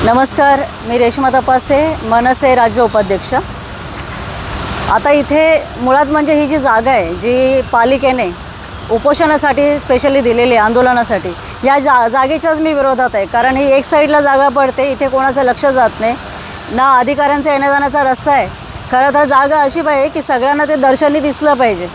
नमस्कार, मी रेश्मा तपासे, मनसे राज्य उपाध्यक्ष। आता इथे मुळात म्हणजे ही जी जागा आहे जी पालिकेने उपोषणासाठी स्पेशली दिलेली आहे, आंदोलनासाठी, या जागेच्याच मी विरोधात आहे। कारण ही एक साईडला जागा पडते, इथे कोणाचं लक्ष जात नाही, ना अधिकाऱ्यांचा येण्याजाण्याचा रस्ता आहे। खरं तर जागा अशी पाहिजे की सगळ्यांना ते दर्शनी दिसलं पाहिजे,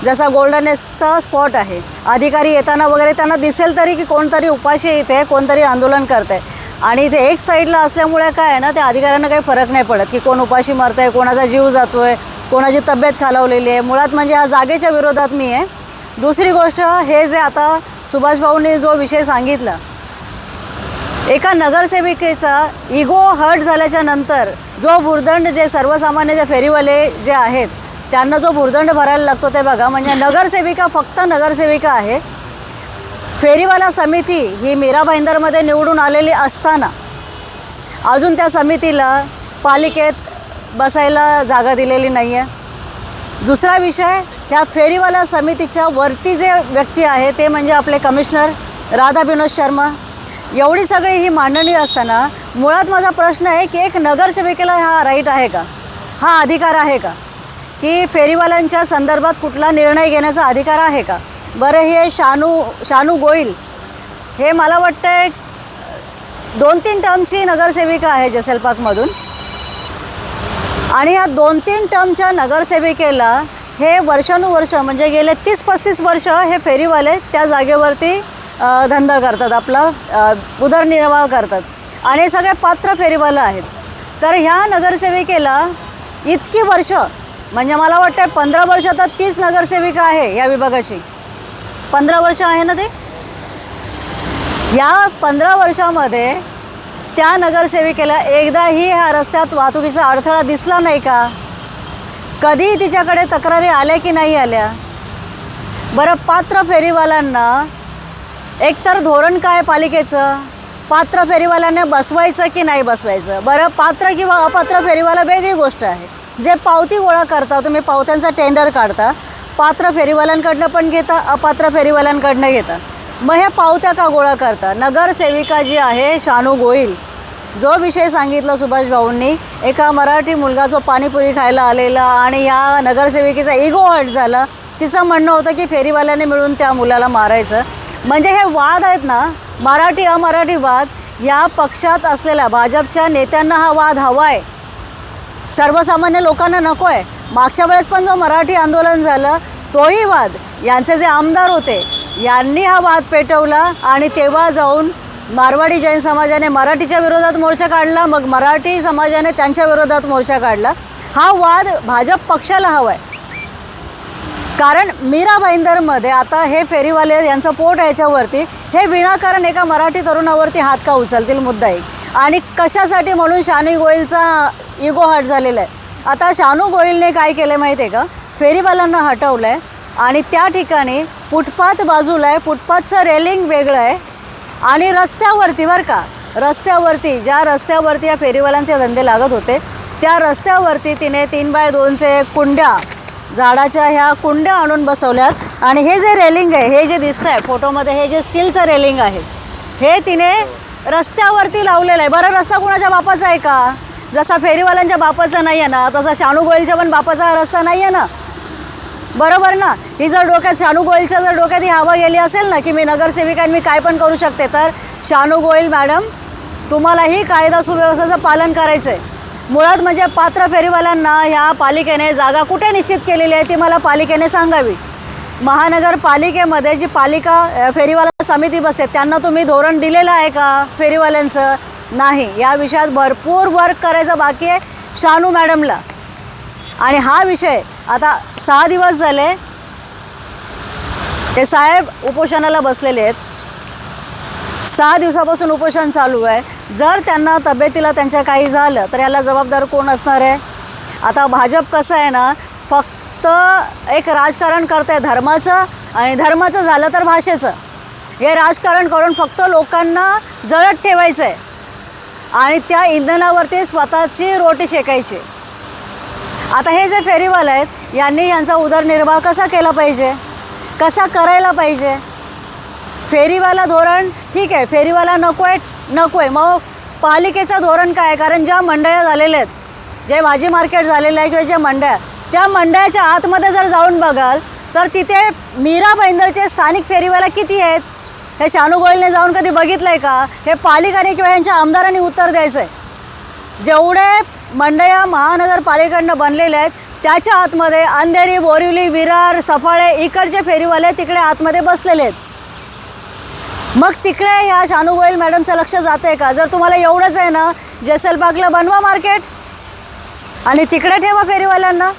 जसा गोल्डनेसचा स्पॉट आहे। अधिकारी येताना वगैरे त्यांना दिसेल तरी की कोणतरी उपाशी इथे कोणतरी आंदोलन करत आहे। आणि इथे एक साईडला असल्यामुळे काय आहे ना, त्या अधिकाऱ्यांना काही फरक नाही पडत की कोण उपाशी मरत आहे, कोणाचा जीव जातो आहे, कोणाची तब्येत खालावलेली आहे। मुळात म्हणजे या जागेच्या विरोधात मी आहे। दुसरी गोष्ट, हे जे आता सुभाष भाऊंनी जो विषय सांगितला, एका नगरसेविकेचा इगो हर्ट झाल्याच्या नंतर जो भुर्दंड जे सर्वसामान्य जे फेरीवाले जे आहेत त्यांना जो भुर्दंड भरायला लागतो ते बघा। म्हणजे नगरसेविका फक्त नगरसेविका आहे। फेरीवाला समिती ही मीरा भाईंदरमध्ये निवडून आलेली असताना अजून त्या समितीला पालिकेत बसायला जागा दिलेली नाही आहे। दुसरा विषय, ह्या फेरीवाला समितीच्या वरती जे व्यक्ती आहे ते म्हणजे आपले कमिशनर राधा विनोद शर्मा। एवढी सगळी ही मांडणी असताना मुळात माझा प्रश्न आहे की एक नगरसेविकेला हा राईट आहे का, हा अधिकार आहे का की फेरीवाल्यांच्या संदर्भात कुठला निर्णय घेण्याचा अधिकार आहे का? बरं, हे शानू गोयल हे मला वाटतं 2-3 टर्मची नगरसेविका आहे जसलपाकमधून, आणि या 2-3 टर्मच्या नगरसेविकेला हे वर्षानुवर्ष म्हणजे गेले 30-35 वर्ष हे फेरीवाले त्या जागेवरती धंदा करतात, आपला उदरनिर्वाह करतात, आणि हे सगळे पात्र फेरीवाले आहेत। तर ह्या नगरसेविकेला इतकी वर्ष, म्हणजे मला वाटतं 15 वर्ष तर 30 नगरसेविका आहे या विभागाची, 15 वर्ष आहे ना ते। या 15 वर्षामध्ये त्या नगरसेविकेला एकदाही ह्या रस्त्यात वाहतुकीचा अडथळा दिसला नाही का? कधी तिच्याकडे तक्रारी आल्या की नाही आल्या? बरं, पात्र फेरीवाल्यांना एकतर धोरण काय पालिकेचं, पात्र फेरीवाल्यांना बसवायचं की नाही बसवायचं? बरं, पात्र किंवा अपात्र फेरीवाला वेगळी गोष्ट आहे। जे पावती गोळा करता, तुम्ही पावत्यांचा टेंडर काढता, पात्र फेरीवाल्यांकडनं पण घेता, अपात्र फेरीवाल्यांकडनं घेता, मग ह्या पावत्या का गोळा करता? नगरसेविका जी आहे शानू गोयल, जो विषय सांगितला सुभाष भाऊंनी, एका मराठी मुलगा जो पाणीपुरी खायला आलेला आणि ह्या नगरसेविकेचा इगो हर्ट झाला, तिचं म्हणणं होतं की फेरीवाल्याने मिळून त्या मुलाला मारायचं। म्हणजे हे वाद आहेत ना, मराठी अमराठी वाद, या पक्षात असलेल्या भाजपच्या नेत्यांना हा वाद हवा आहे, सर्वसामान्य लोकांना नको आहे। मागच्या वेळेस पण जो मराठी आंदोलन झालं तोही वाद यांचे जे आमदार होते यांनी हा वाद पेटवला, आणि तेव्हा जाऊन मारवाडी जैन समाजाने मराठीच्या विरोधात मोर्चा काढला, मग मराठी समाजाने त्यांच्या विरोधात मोर्चा काढला। हा वाद भाजप पक्षाला हवा आहे, कारण मीरा भाईंदरमध्ये आता हे फेरीवाले यांचं पोट याच्यावरती, हे विनाकारण एका मराठी तरुणावरती हात का उचलतील? मुद्दा एक, आणि कशासाठी म्हणून शानू गोयलचा इगो हर्ट झालेला आहे। आता शानू गोयलने काय केलं माहिती आहे का? फेरीवाल्यांना हटवलं आहे आणि त्या ठिकाणी फुटपाथ बाजूला आहे, फुटपाथचं रेलिंग वेगळं आहे, आणि रस्त्यावरती, बरं का, रस्त्यावरती, ज्या रस्त्यावरती या फेरीवाल्यांचे धंदे लागत होते त्या रस्त्यावरती तिने 3x2चे कुंड्या, झाडाच्या ह्या कुंड्या आणून बसवल्यात, आणि हे जे रेलिंग आहे, हे जे दिसतं आहे फोटोमध्ये, हे जे स्टीलचं रेलिंग आहे, हे तिने रस्त्यावरती लावलेलं आहे। बरं, रस्ता कुणाच्या बापाचा आहे का? जसा फेरीवाल्यांच्या बापाचा नाही आहे ना, तसा शानू गोयलच्या पण बापाचा हा रस्ता नाही आहे ना, बरोबर ना? ही जर डोक्यात, शानू गोयलच्या जर डोक्यात ही हवा गेली असेल ना की मी नगरसेविका मी काय पण करू शकते, तर शानू गोयल मॅडम, तुम्हालाही कायदा सुव्यवस्थेचं पालन करायचं आहे। मुळात म्हणजे पात्र फेरीवाल्यांना ह्या पालिकेने जागा कुठे निश्चित केलेली आहे ती मला पालिकेने सांगावी। महानगरपालिकेमध्ये जी पालिका फेरीवाला समिती बसते त्यांना तुम्ही धोरण दिलेलं आहे का फेरीवाल्यांचं? नाही। या विषयात भरपूर वर्क करायचं बाकी आहे शानू मॅडमला। आणि हा विषय आता 6 दिवस झाले हे साहेब उपोषणाला बसलेले आहेत, 6 दिवसापासून उपोषण चालू आहे। जर त्यांना तब्येतीला त्यांच्या काही झालं तर याला जबाबदार कोण असणार आहे? आता भाजप कसं आहे ना, फक्त एक राजकारण करतं आहे धर्माचं, आणि धर्माचं झालं तर भाषेचं, हे राजकारण करून फक्त लोकांना जळत ठेवायचं आहे आणि त्या इंधनावरती स्वतःची रोटी शेकायची। आता हे जे फेरीवाले आहेत यांनी यांचा उदरनिर्वाह कसा केला पाहिजे, कसा करायला पाहिजे? फेरीवाला धोरण ठीक आहे, फेरीवाला नको आहे, मग पालिकेचं धोरण काय आहे? कारण ज्या मंडया झालेल्या आहेत, जे भाजी मार्केट झालेलं आहे किंवा ज्या मंड्या, त्या मंडयाच्या आतमध्ये जर जाऊन बघाल तर तिथे मीरा भाईंदरचे स्थानिक फेरीवाला किती आहेत हे शानू गोयलने जाऊन कधी बघितलं आहे का? हे पालिकाने किंवा यांच्या आमदारांनी उत्तर द्यायचं आहे. जेवढे मंडया महानगरपालिकेकडनं बनलेले आहेत त्याच्या आतमध्ये अंधेरी, बोरिवली, विरार, सफाळे इकडचे फेरीवाले तिकडे आतमध्ये बसलेले आहेत. मग तिकडे ह्या शानू गोयल मॅडमचं लक्ष जातं आहे का? जर तुम्हाला एवढंच आहे ना, जैसलबागला बनवा मार्केट आणि तिकडे ठेवा फेरीवाल्यांना.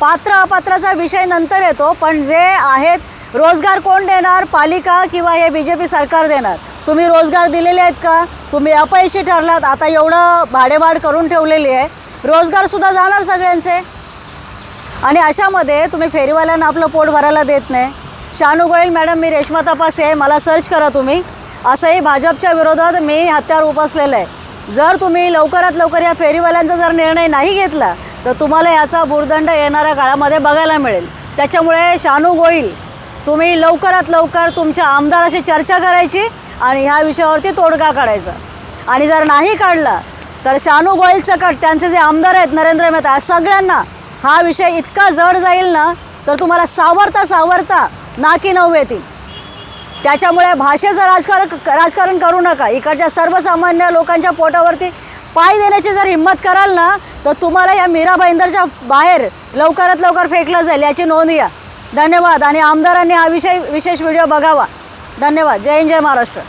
पात्र अपात्राचा विषय नंतर येतो, पण जे आहेत रोजगार कोण देणार? पालिका किंवा हे BJP सरकार देणार. तुम्ही रोजगार दिलेले आहेत का? तुम्ही अपयशी ठरलात. आता एवढं भाडेवाढ करून ठेवलेली आहे, रोजगारसुद्धा जाणार सगळ्यांचे. आणि अशामध्ये तुम्ही फेरीवाल्यांना आपलं पोट भरायला देत नाही. शानू गोयल मॅडम, मी रेश्मा तपासे आहे, मला सर्च करा तुम्ही. असंही भाजपच्या विरोधात मी हत्यार उपसलेलं आहे. जर तुम्ही लवकरात लवकर या फेरीवाल्यांचा जर निर्णय नाही घेतला तर तुम्हाला याचा भुर्दंड येणाऱ्या काळामध्ये बघायला मिळेल. त्याच्यामुळे शानू गोयल, तुम्ही लवकरात लवकर तुमच्या आमदाराशी चर्चा करायची आणि ह्या विषयावरती तोडगा काढायचा. आणि जर नाही काढला तर शानू गोयल सकट त्यांचे जे आमदार आहेत नरेंद्र मेहता, सगळ्यांना हा विषय इतका जड जाईल ना तर तुम्हाला सावरता नाकी नऊ येतील. त्याच्यामुळे भाषेचं राजकारण करू नका. इकडच्या सर्वसामान्य लोकांच्या पोटावरती पाय देण्याची जर हिंमत कराल ना तर तुम्हाला या मीरा भाईंदरच्या बाहेर लवकरात लवकर फेकलं जाईल, याची नोंद घ्या. धन्यवाद. आणि आमदारांनी हा विषय विशेष व्हिडिओ बघावा. धन्यवाद. जय हिंद, जय महाराष्ट्र.